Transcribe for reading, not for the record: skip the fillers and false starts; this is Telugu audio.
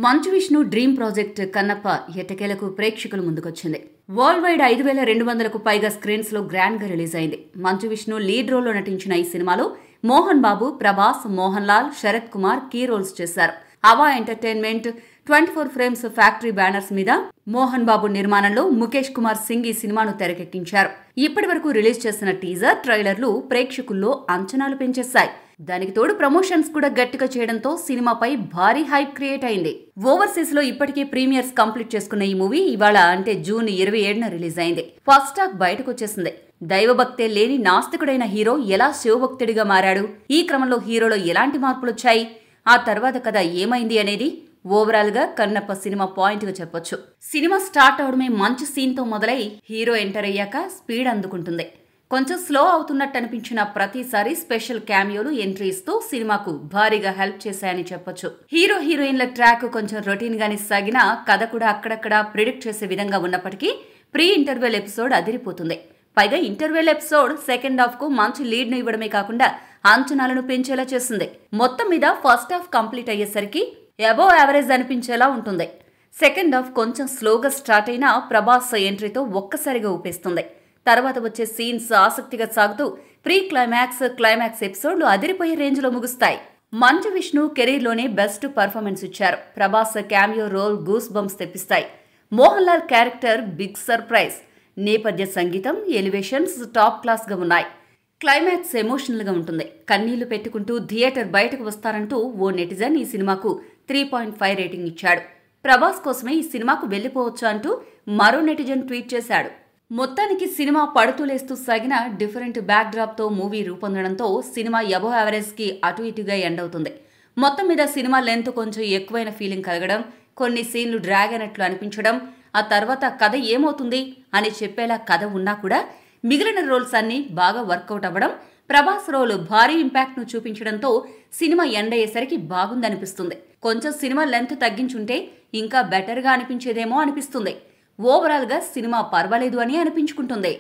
మంచు విష్ణు డ్రీమ్ ప్రాజెక్ట్ కన్నప్ప ఎట్టకేలకు ప్రేక్షకుల ముందుకొచ్చింది. వరల్డ్ వైడ్ 5200కు పైగా స్క్రీన్స్ లో గ్రాండ్ గా రిలీజ్ అయింది. మంచు విష్ణు లీడ్ రోల్ లో నటించిన ఈ సినిమాలో మోహన్ బాబు, ప్రభాస్, మోహన్ లాల్, శరత్ కుమార్ కీ రోల్స్ చేశారు. అవా ఎంటర్టైన్మెంట్ 24 ఫ్రేమ్స్ ఫ్యాక్టరీ బ్యానర్స్ మీద మోహన్ బాబు నిర్మాణంలో ముఖేష్ కుమార్ సింగ్ ఈ సినిమాను తెరకెక్కించారు. ఇప్పటి వరకు రిలీజ్ చేసిన టీజర్, ట్రైలర్లు ప్రేక్షకుల్లో అంచనాలు పెంచేశాయి. దానికి తోడు ప్రమోషన్స్ కూడా గట్టిగా చేయడంతో సినిమాపై భారీ హైప్ క్రియేట్ అయింది. ఓవర్సీస్ లో ఇప్పటికే ప్రీమియర్స్ కంప్లీట్ చేసుకున్న ఈ మూవీ ఇవాళ అంటే జూన్ 27న రిలీజ్ అయింది. ఫస్ట్ హాఫ్ బయటకు వచ్చేసింది. దైవభక్తే లేని నాస్తికుడైన హీరో ఎలా శివభక్తుడిగా మారాడు, ఈ క్రమంలో హీరోలో ఎలాంటి మార్పులొచ్చాయి, ఆ తర్వాత కథ ఏమైంది అనేది ఓవరాల్ గా కన్నప్ప సినిమా పాయింట్ గా చెప్పొచ్చు. సినిమా స్టార్ట్ అవడమే మంచి సీన్ తో మొదలై హీరో ఎంటర్ అయ్యాక స్పీడ్ అందుకుంటుంది. కొంచెం స్లో అవుతున్నట్టు అనిపించిన ప్రతిసారి స్పెషల్ క్యామియోలు ఎంట్రీ ఇస్తూ సినిమాకు భారీగా హెల్ప్ చేశాయని చెప్పొచ్చు. హీరో హీరోయిన్ల ట్రాక్ కొంచెం రొటీన్ గానే సాగినా కథ కూడా అక్కడక్కడ ప్రిడిక్ట్ చేసే విధంగా ఉన్నప్పటికీ ప్రీ ఇంటర్వెల్ ఎపిసోడ్ అదిరిపోతుంది. పైగా ఇంటర్వెల్ ఎపిసోడ్ సెకండ్ హాఫ్ కు మంచి లీడ్ ను ఇవ్వడమే కాకుండా అంచనాలను పెంచేలా చేసింది. మొత్తం మీద ఫస్ట్ హాఫ్ కంప్లీట్ అయ్యేసరికి అబోవ్ యావరేజ్ అనిపించేలా ఉంటుంది. సెకండ్ హాఫ్ కొంచెం స్లోగా స్టార్ట్ అయినా ప్రభాస్ ఎంట్రీతో ఒక్కసారిగా ఊపేస్తుంది. తర్వాత వచ్చే సీన్స్ ఆసక్తిగా సాగుతూ ప్రీ క్లైమాక్స్, క్లైమాక్స్ ఎపిసోడ్లు అదిరిపోయే రేంజ్ లో ముగుస్తాయి. మంచు విష్ణు కెరీర్ లోనే బెస్ట్ పర్ఫార్మెన్స్ ఇచ్చారు. Prabhas cameo role goose bumps తెప్పిస్తాయి. Mohan Lal character big surprise. నేపథ్య సంగీతం, ఎలివేషన్స్ టాప్ క్లాస్ గా ఉన్నాయి. క్లైమాక్స్ ఎమోషనల్ గా ఉంటుంది. కన్నీళ్లు పెట్టుకుంటూ థియేటర్ బయటకు వస్తారంటూ ఓ నెటిజన్ ఈ సినిమాకు 3.5 రేటింగ్ ఇచ్చాడు. ప్రభాస్ కోసమే ఈ సినిమాకు వెళ్లిపోవచ్చు అంటూ మరో నెటిజన్ ట్వీట్ చేశాడు. మొత్తానికి సినిమా పడుతూలేస్తూ సాగిన డిఫరెంట్ బ్యాక్ డ్రాప్ తో మూవీ రూపొందడంతో సినిమా అబోవ్ యావరేజ్ కి అటు ఇటుగా ఎండ్ అవుతుంది. మొత్తం మీద సినిమా లెంత్ కొంచెం ఎక్కువైన ఫీలింగ్ కలగడం, కొన్ని సీన్లు డ్రాగ్ అయినట్లు అనిపించడం, ఆ తర్వాత కథ ఏమవుతుంది అని చెప్పేలా కథ ఉన్నా కూడా మిగిలిన రోల్స్ అన్ని బాగా వర్కౌట్ అవ్వడం, ప్రభాస్ రోల్ భారీ ఇంపాక్ట్ ను చూపించడంతో సినిమా ఎండ్ అయ్యేసరికి బాగుందనిపిస్తుంది. కొంచెం సినిమా లెంత్ తగ్గించుంటే ఇంకా బెటర్ గా అనిపించేదేమో అనిపిస్తుంది. ఓవరాల్ గా సినిమా పర్వాలేదు అని అనిపించుకుంటుంది.